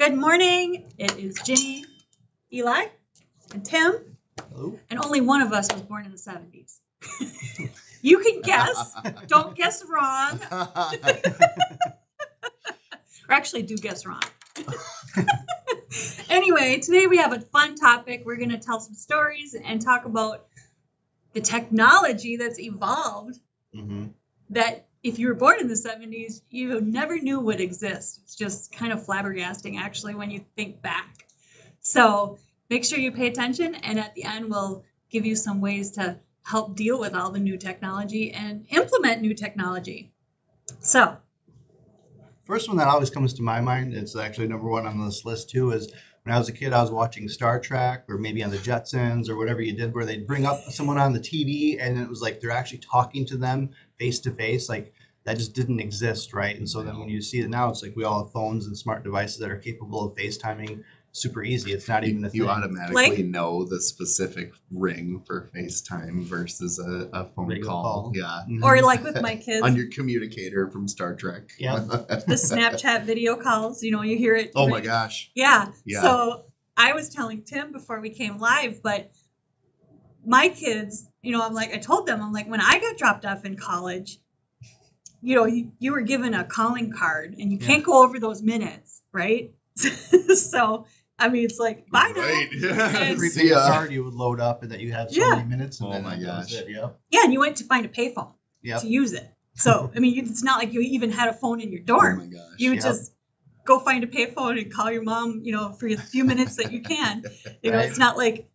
Good morning. It is Ginny, Eli, and Tim. Hello. And only one of us was born in the 70s. You can guess. Don't guess wrong. Or actually, do guess wrong. Anyway, today we have a fun topic. We're going to tell some stories and talk about the technology that's evolved that if you were born in the 70s, you never knew would exist. It's just kind of flabbergasting, actually, when you think back. So make sure you pay attention, and at the end, we'll give you some ways to help deal with all the new technology and implement new technology. So first one that always comes to my mind, it's actually number one on this list too, is when I was a kid, I was watching Star Trek or maybe on the Jetsons or whatever you did, where they'd bring up someone on the TV and it was like they're actually talking to them face to face. Like that just didn't exist, right? And so then when you see it now, it's like we all have phones and smart devices that are capable of FaceTiming super easy. It's not even a thing. You automatically know the specific ring for FaceTime versus a phone Regular call. Yeah. or like with my kids, On your communicator from Star Trek. Yeah. the Snapchat video calls, you hear it. Oh my gosh. Yeah. Yeah. So I was telling Tim before we came live, but my kids, I told them, when I got dropped off in college, you were given a calling card and you can't go over those minutes, right? So, it's like, bye now. Right. And- See ya. Card you would load up and that you had so many minutes. And Oh then my that was gosh. it. Yep. Yeah, and you went to find a payphone Yep. to use it. So, it's not like you even had a phone in your Oh dorm. my gosh. You would Yep. just go find a payphone and call your mom, for the few minutes that you can. Right. It's not like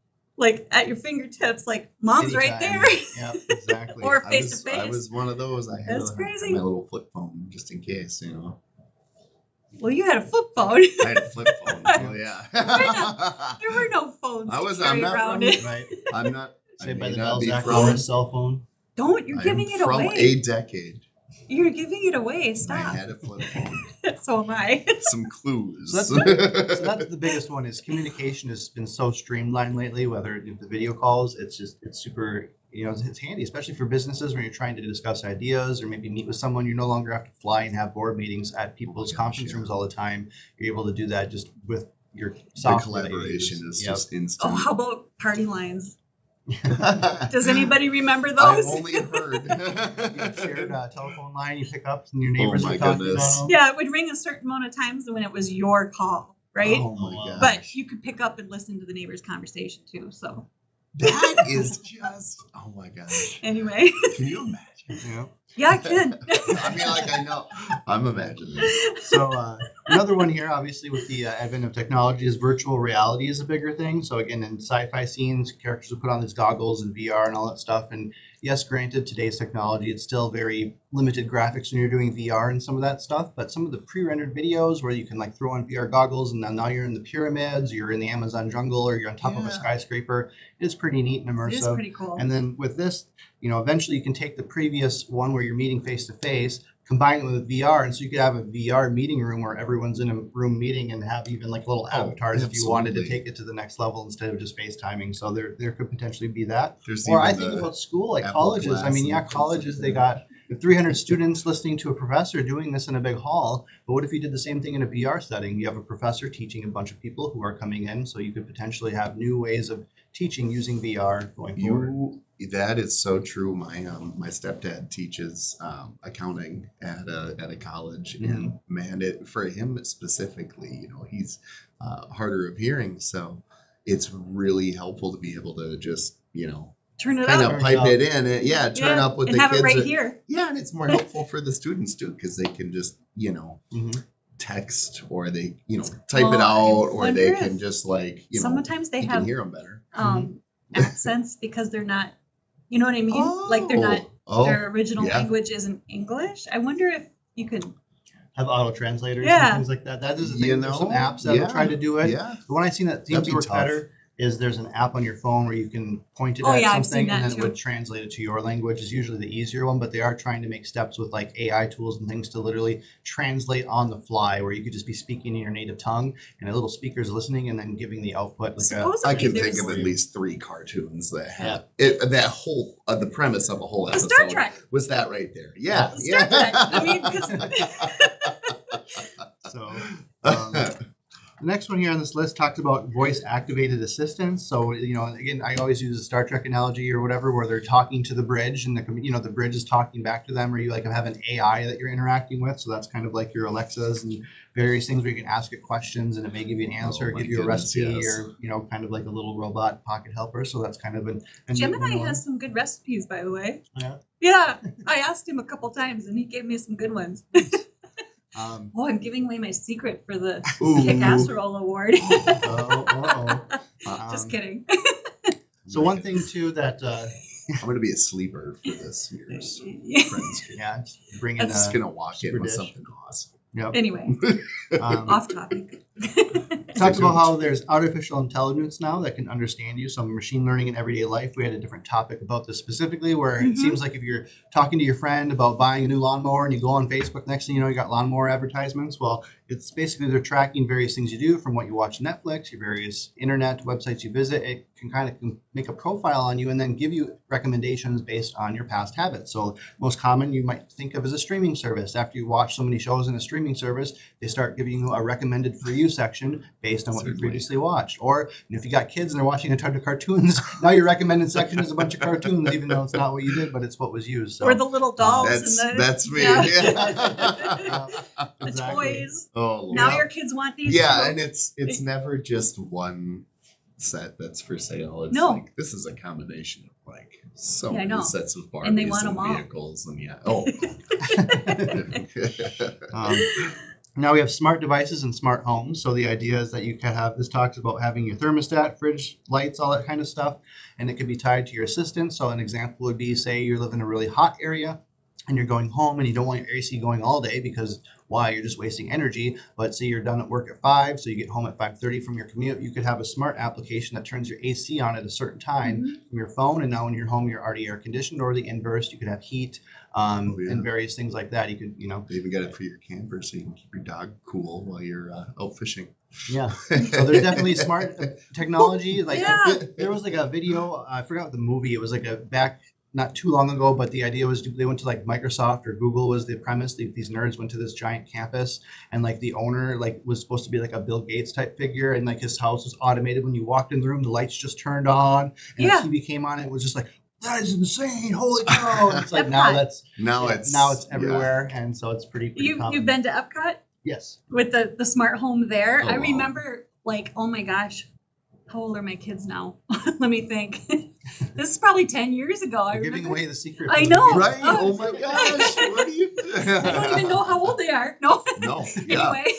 at your fingertips, like mom's right Anytime. there. Yep, exactly. Or I face was- to face. I was one of those. I had That's a- crazy. my little flip phone just in case, Well, you had a flip phone. I had a flip phone. Oh yeah. There were no phones I was- to I'm carry not around wrong. it. Right. I'm not. I Saved by may the not Bell be Zach from. Morris cell phone. Don't. You're giving I'm it from away. a decade. You're giving it away. I Stop. had a flip phone. So am I. Some clues. So that's the biggest one is communication has been so streamlined lately, whether the video calls, it's super, it's handy, especially for businesses when you're trying to discuss ideas or maybe meet with someone. You no longer have to fly and have board meetings at people's conference rooms all the time. You're able to do that just with your the software. that you collaboration use. is Yep. just instant. Oh, how about party lines? Does anybody remember I've those? only heard. You have shared telephone line you pick up and your neighbors my are talking goodness. about them. Yeah, it would ring a certain amount of times when it was your call, right? Oh my gosh. But you could pick up and listen to the neighbor's conversation too. So that is just. Oh my gosh. anyway, Can you imagine? Yeah. yeah, I can. I know. I'm imagining. So another one here, obviously, with the advent of technology, is virtual reality is a bigger thing. So again, in sci-fi scenes, characters will put on these goggles and VR and all that stuff. And yes, granted, today's technology, it's still very limited graphics when you're doing VR and some of that stuff. But some of the pre-rendered videos where you can throw on VR goggles and now you're in the pyramids, you're in the Amazon jungle, or you're on top of a Yeah. skyscraper, it's pretty neat and immersive. It is pretty cool. And then with this, eventually you can take the previous one where you're meeting face to face, combine it with VR, and so you could have a VR meeting room where everyone's in a room meeting and have even little avatars if you wanted to absolutely. take it to the next level instead of just FaceTiming. So there could potentially be that. There's Or even I think the about school, like Apple colleges. Glass and things Colleges, like they got 300 students listening to a professor doing this in a big hall. But what if you did the same thing in a VR setting? You have a professor teaching a bunch of people who are coming in, so you could potentially have new ways of teaching using VR going forward. That is so true. My stepdad teaches accounting at a college, and man, for him specifically, he's harder of hearing, so it's really helpful to be able to just Turn it kind up. of pipe it in, and turn up with and the have kids. it right here. Yeah, and it's more helpful for the students too, because they can just text, or they type Well, it I out, or they wonder can if just sometimes they you have can hear them better. accents because they're not. You know what I mean? Like they're not. Their original language isn't English. I wonder if you could. Have auto translators Yeah. and things like that. That is a thing. There's some apps that will yeah, try to do it. Yeah. The one I've seen that seems That'd to be work tough. better is there's an app on your phone where you can point it Oh, at yeah, I've seen something and that then it too. would translate it to your language. Is usually the easier one, but they are trying to make steps with AI tools and things to literally translate on the fly, where you could just be speaking in your native tongue and a little speaker's listening and then giving the output. Supposedly I can think there's of at least 3 cartoons that have Yeah. it. That whole the premise of a whole the episode Star Trek. was that right there. Yeah, The Star Trek. I mean, 'cause- So The next one here on this list talks about voice-activated assistants. So, again, I always use a Star Trek analogy or whatever, where they're talking to the bridge, and the bridge is talking back to them, or you like have an AI that you're interacting with. So that's kind of like your Alexas and various things where you can ask it questions, and it may give you an answer, Oh, give you a goodness, recipe, yes. or kind of like a little robot pocket helper. So that's kind of a neat Gemini one. has some good recipes, by the way. Yeah. Yeah, I asked him a couple times, and he gave me some good ones. Oh, I'm giving away my secret for the Kick Casserole Award. Just kidding. So one thing too that I'm going to be a sleeper for this year's Friends. yeah, just bring in I'm just going to walk in super with dish. something awesome. Yep. Anyway, off topic. Talks about how there's artificial intelligence now that can understand you, some machine learning in everyday life. We had a different topic about this specifically, where it seems like if you're talking to your friend about buying a new lawnmower and you go on Facebook, next thing you know, you got lawnmower advertisements. Well, it's basically they're tracking various things you do, from what you watch Netflix, your various internet websites you visit. It can kind of make a profile on you and then give you recommendations based on your past habits. So most common you might think of as a streaming service. After you watch so many shows in a streaming service, they start giving you a recommended for you section based on what you previously watched. Or if you got kids and they're watching a ton of cartoons, now your recommended section is a bunch of cartoons, even though it's not what you did, but it's what was used. So Or the little dolls that's me. Yeah. Yeah. The toys. Oh, Now yeah. your kids want these. Yeah, too. and it's never just one set that's for sale. It's No. like this is a combination of like so Yeah, I know. many sets of Barbies And they want them all. vehicles and yeah. Oh. Now we have smart devices and smart homes. So the idea is that you can have, this talks about having your thermostat, fridge, lights, all that kind of stuff, and it can be tied to your assistant. So an example would be, say you live in a really hot area and you're going home and you don't want your AC going all day because why? You're just wasting energy. But say you're done at work at 5, so you get home at 5:30 from your commute, you could have a smart application that turns your AC on at a certain time from your phone, and now when you're home, you're already air conditioned, or the inverse, you could have heat and various things like that. You could, They even got it for your camper so you can keep your dog cool while you're out fishing. Yeah. So there's definitely smart technology. Like Yeah. there was like a video, I forgot what the movie, it was like a back not too long ago, but the idea was they went to like Microsoft or Google was the premise. These nerds went to this giant campus, and like the owner was supposed to be like a Bill Gates type figure, and like his house was automated. When you walked in the room, the lights just turned on, and Yeah. the TV came on. It was just like, that is insane! Holy cow! And it's like Epcot. Now it's everywhere, and so it's pretty common. You've been to Epcot Yes. with the smart home there. Oh, I wow. remember oh my gosh, how old are my kids now? Let me think. This is probably 10 years ago. You're giving away the secret. I know. Right? Oh. Oh my gosh! What are you? I don't even know how old they are. No. No. Yeah. Anyway.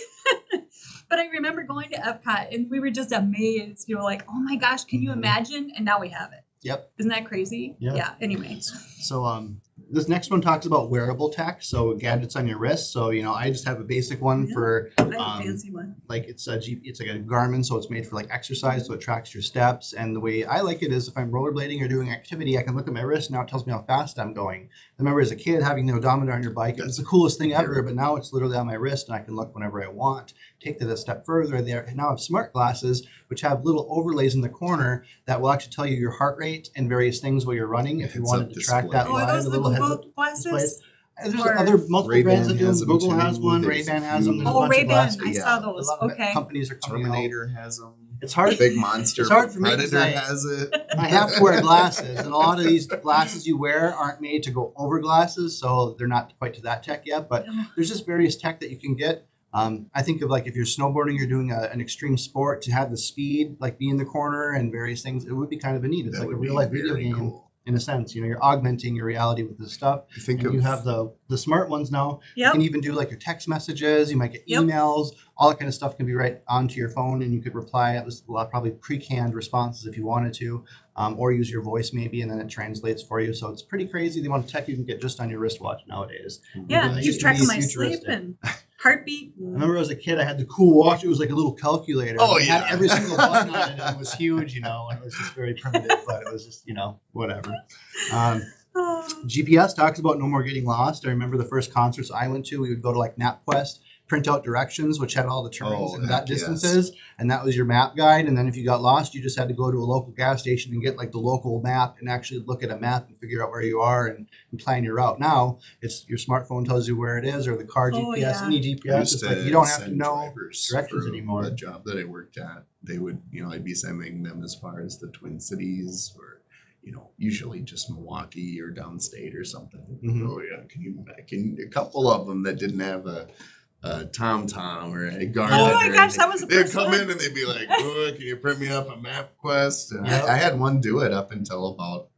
But I remember going to Epcot and we were just amazed. You were like, oh my gosh, can you imagine? And now we have it. Yep. Isn't that crazy? Yeah. Anyway. So this next one talks about wearable tech, so gadgets on your wrist. So I just have a basic one for I have a fancy one. like it's like a Garmin, so it's made for like exercise, so it tracks your steps. And the way I like it is if I'm rollerblading or doing activity, I can look at my wrist, now it tells me how fast I'm going. I remember as a kid having the odometer on your bike, it was the coolest thing ever, but now it's literally on my wrist and I can look whenever I want. Take that a step further, there now I have smart glasses which have little overlays in the corner that will actually tell you your heart rate and various things while you're running if you Heads wanted up to track display. that Oh, are live. those a the little heads Google up glasses? displays. There's Or- other multiple Ray-Ban brands that do has them. them Google has too. one. There's Ray-Ban a has them. few. There's a Oh, bunch of Ray-Ban. glasses. I Yeah. saw A those. lot of Okay. companies are coming out. Terminator has them. It's hard. Big Monster. It's hard for me 'cause Predator I- has it. I have to wear glasses, and a lot of these glasses you wear aren't made to go over glasses, so they're not quite to that tech yet. But there's just various tech that you can get. I think of like if you're snowboarding, you're doing an extreme sport, to have the speed, like be in the corner and various things, it would be kind of a neat. It's That like a would be real life video very game cool. in a sense. You're augmenting your reality with this stuff. I think And you have the smart ones now. You Yep. can even do like your text messages. You might get Yep. emails. All that kind of stuff can be right onto your phone, and you could reply. It was a lot probably pre-canned responses if you wanted to, or use your voice maybe, and then it translates for you. So it's pretty crazy the amount of tech you can get just on your wristwatch nowadays. Yeah, It keeps used to track be of my futuristic. sleep and heartbeat. I remember as a kid, I had the cool watch. It was like a little calculator. Oh, It had yeah. every single button on it, and it was huge, and it was just very primitive, but it was just, whatever. Oh. GPS talks about no more getting lost. I remember the first concerts I went to, we would go to like MapQuest, print out directions, which had all the turns Oh, and heck distances, and that was your map guide. And then if you got lost, you just had to go to a local gas station and get like the local map and actually look at a map and figure out where you are and plan your route. Now it's your smartphone tells you where it is, or the car GPS, yeah. any I GPS. used It's like you don't have to send know drivers directions for anymore. a job that I worked at. They would, I'd be sending them as far as the Twin Cities or, usually just Milwaukee or downstate or something. Mhm. Oh yeah, can a couple of them that didn't have a TomTom or a Garmin. Oh my or gosh, anything, that was the they'd first come one. in and they'd be like, "Oh, can you print me up a MapQuest?" And Yep. I had one do it up until about,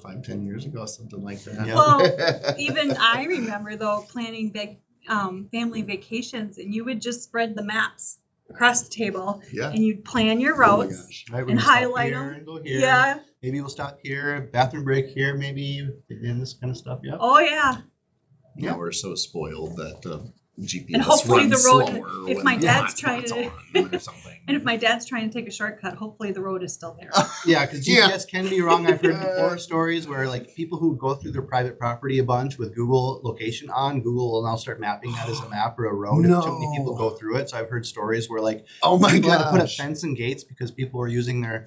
5-10 years ago, something like that. Yep. Well, even I remember though planning big family vacations, and you would just spread the maps across the table, Yeah. and you'd plan your Oh my routes. gosh. Right, we And can stop highlight here 'em. and go here. Yeah. Maybe we'll stop here, bathroom break here, maybe, and this kind of stuff. Yeah. Oh yeah. Now we're so spoiled that the GPS And hopefully runs the road- slower if when my the dad's hotspot's trying to- on or something. And if my dad's trying to take a shortcut, hopefully the road is still there. Yeah, because Yeah. GPS can be wrong. I've heard horror stories where like people who go through their private property a bunch with Google location on, Google will now start mapping that as a map or a road if too many people No. go through it. So I've heard stories where like Oh my people had to put up gosh. fence and gates because people were using their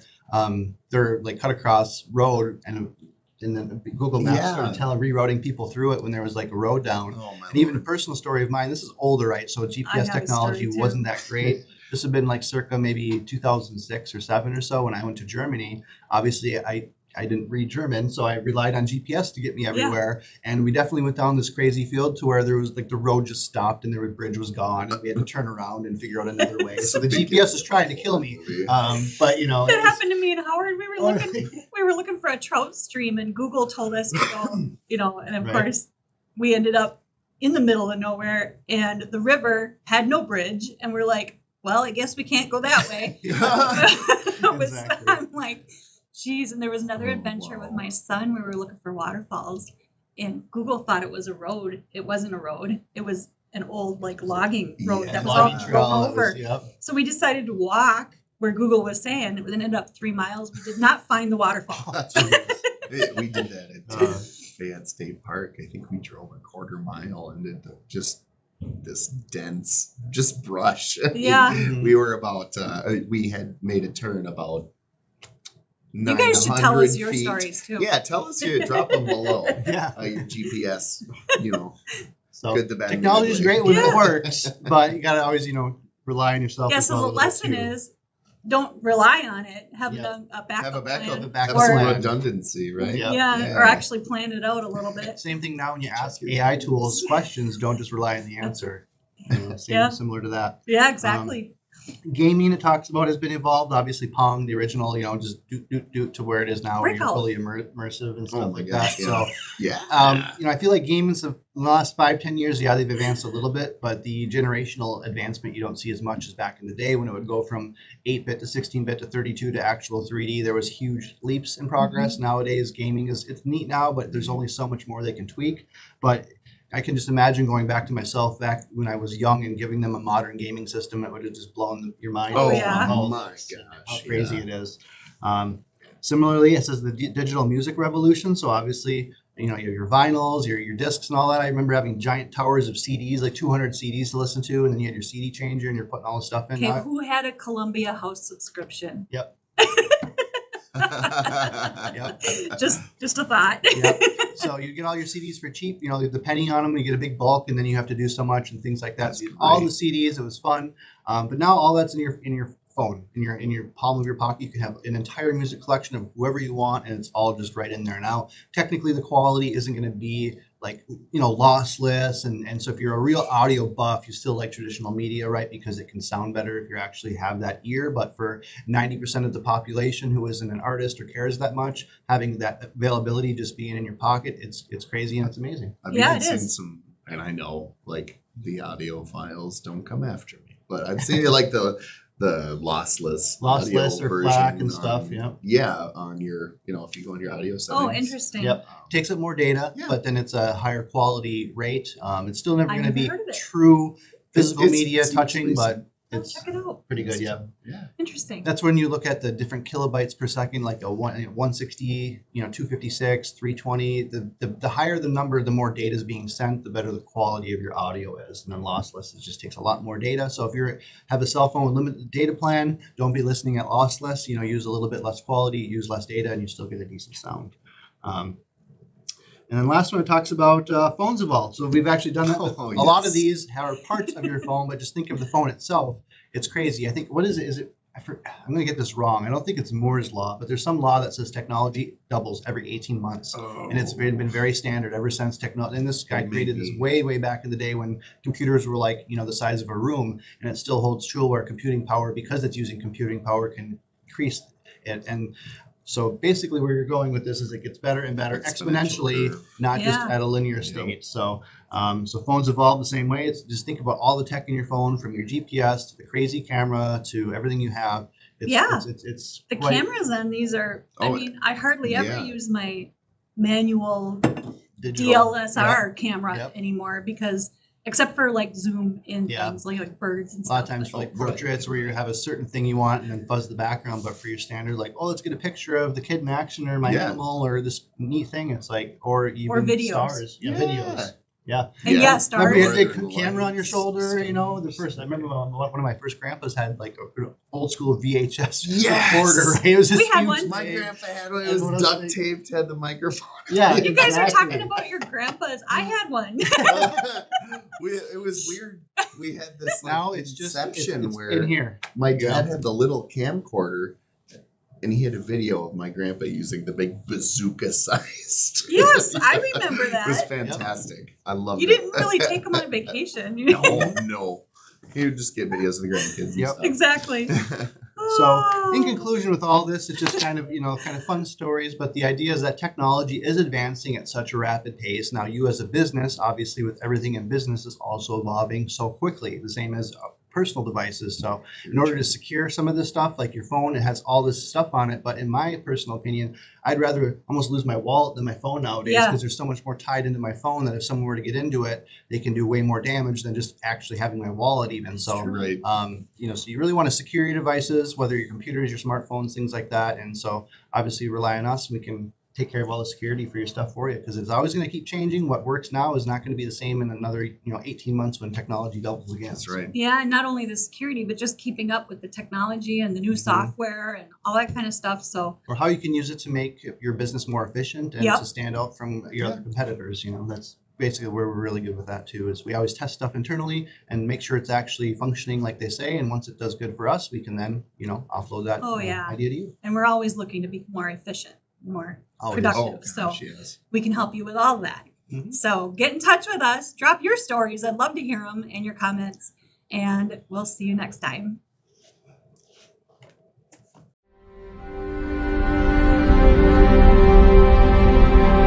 like cut across road and then Google Maps Yeah. started rerouting people through it when there was like a road down. Oh my And even a Lord. personal story of mine, this is older, right? So I GPS have a technology story, too. wasn't that great. This had been like circa maybe 2006 or 7 or so when I went to Germany. Obviously, I didn't read German, so I relied on GPS to get me everywhere. And we definitely went down this crazy field to where there was like the road just stopped and the bridge was gone, and we had to turn around and figure out another way. So the GPS was trying to kill me. But you know, That it was- happened to me and Howard. We were looking for a trout stream, and Google told us to go. And of Right. course, we ended up in the middle of nowhere, and the river had no bridge, and we're like, well, I guess we can't go that way. Exactly. I'm like, geez. And there was another Oh, adventure with wow. my son. We were looking for waterfalls, and Google thought it was a road. It wasn't a road. It was an old like logging road that was all Logging grown trail, it over. was- yep. So we decided to walk where Google was saying. It ended up 3 miles. We did not find the waterfall. We did that at Fayette State Park. I think we drove a quarter mile into just this dense, just brush. Yeah. We were about, we had made a turn about You guys should tell 900 us your feet. stories too. Yeah, tell us your, drop them below. Yeah. Your GPS, So good, the bad, and the technology is ugly. great when it Yeah. works, but you gotta always, rely on yourself. Yeah. as So well the a little bit, lesson too. is, don't rely on it. Have Yeah. a backup Have a backup, plan. A backup have some plan. redundancy, right? Yeah. Yeah, or actually plan it out a little bit. Same thing now when you ask your AI tools. tools questions, don't just rely on the answer. Yeah. Similar to that. Yeah, exactly. Gaming it talks about has been evolved. Obviously, Pong, the original, just do to where it is now, where you're Breakout. fully immersive and stuff Oh my like gosh, that. yeah. So, Yeah. I feel like games have in the last 5-10 years, yeah, they've advanced a little bit, but the generational advancement you don't see as much as back in the day when it would go from 8-bit to 16-bit to 32 to actual 3D. There was huge leaps in progress. Nowadays, gaming it's neat now, but there's only so much more they can tweak. But I can just imagine going back to myself back when I was young and giving them a modern gaming system. It would have just blown your mind. Oh, yeah. Oh my How gosh. crazy yeah. it is. Similarly, it says the digital music revolution. So obviously, you have your vinyls, your discs and all that. I remember having giant towers of CDs, like 200 CDs to listen to, and then you had your CD changer and you're putting all the stuff in. Okay, Now- who had a Columbia House subscription? Yep. Yep. Just a thought. Yep. So you get all your CDs for cheap, depending on them, you get a big bulk, and then you have to do so much and things like that. That's So all the great. CDs, it was fun, but now all that's in your phone, in your palm of your pocket. You can have an entire music collection of whoever you want, and it's all just right in there now. Technically, the quality isn't going to be like lossless, and so if you're a real audio buff, you still like traditional media, right? Because it can sound better if you actually have that ear. But for 90% of the population who isn't an artist or cares that much, having that availability just being in your pocket, it's crazy and it's amazing. I've Yeah, even it seen is. some, and I know like the audio files don't come after me, but I've seen like the lossless audio Lossless or version FLAC and stuff, on- yeah. Yeah, on your, if you go on your audio settings. Oh, interesting. Yep. Takes up more data, Yeah. but then it's a higher quality rate. It's still never I going to never be heard of it. true physical It's media recent. touching, but It's check it out. pretty good. Yeah. Yeah. Interesting. That's when you look at the different kilobytes per second, like a 160, 256, 320. The higher the number, the more data is being sent, the better the quality of your audio is. And then lossless, it just takes a lot more data. So if you have a cell phone with limited data plan, don't be listening at lossless. Use a little bit less quality, use less data, and you still get a decent sound. And then last one, it talks about phones evolve. So we've actually done that. Oh, A lot of yes. these are parts of your phone, but just think of the phone itself. It's crazy. I think, what is it? I'm going to get this wrong. I don't think it's Moore's law, but there's some law that says technology doubles every 18 months. Oh. And it's been very standard ever since technology. And this guy created this Maybe. way back in the day when computers were like, the size of a room. And it still holds true where computing power, because it's using computing power, can increase it. And so basically where you're going with this is it gets better and better exponentially, curve. not just Yeah. at a linear state. So phones evolve the same way. It's just think about all the tech in your phone, from your GPS to the crazy camera to everything you have. It's The quite cameras on these are, Oh, I hardly ever yeah. use my manual digital. DLSR camera Yep. anymore because, except for like zoom in Yeah. things like birds and A stuff. lot of times for like portraits where you have a certain thing you want and then fuzz the background, but for your standard, like, let's get a picture of the kid in action or my Yeah. animal or this neat thing. It's like, or even videos. stars. Yeah, videos. Yeah. And Yeah. stars. Remember you had Northern the camera on your Lights. shoulder, I remember one of my first grandpas had like an old school VHS Yes! recorder, right? It was this We had huge one. My thing. grandpa had one. It And was what else duct they- taped, had the microphone. Yeah. You guys are exactly. talking about your grandpas. I had one. It was weird. We had this like, Now it's just inception it's where in here. my dad Yeah. had the little camcorder, and he had a video of my grandpa using the big bazooka sized. Yes, I remember It was that. fantastic. I loved You it. didn't really take them on vacation. No. He would just get videos of the grandkids and Yep. stuff. Exactly. So, in Oh. conclusion, with all this, it's just kind of fun stories. But the idea is that technology is advancing at such a rapid pace. Now, you as a business, obviously, with everything in business, is also evolving so quickly. The same as personal devices. So, in order to secure some of this stuff, like your phone, it has all this stuff on it. But in my personal opinion, I'd rather almost lose my wallet than my phone nowadays Yeah. because there's so much more tied into my phone that if someone were to get into it, they can do way more damage than just actually having my wallet even. So. Right. So you really want to secure your devices, whether your computers, your smartphones, things like that. And so obviously rely on us. We can take care of all the security for your stuff for you because it's always going to keep changing. What works now is not going to be the same in another 18 months when technology doubles again. That's right. Yeah, and not only the security, but just keeping up with the technology and the new software and all that kind of stuff. So, Or how you can use it to make your business more efficient and Yep. to stand out from your other competitors. That's basically where we're really good with that too, is we always test stuff internally and make sure it's actually functioning like they say. And once it does good for us, we can then, offload that Oh, yeah. idea to you. and we're always looking to be more efficient, more Always. productive. Oh, So gosh, yes. we can help you with all that. Mhm. So get in touch with us. Drop your stories. I'd love to hear them and your comments. And we'll see you next time.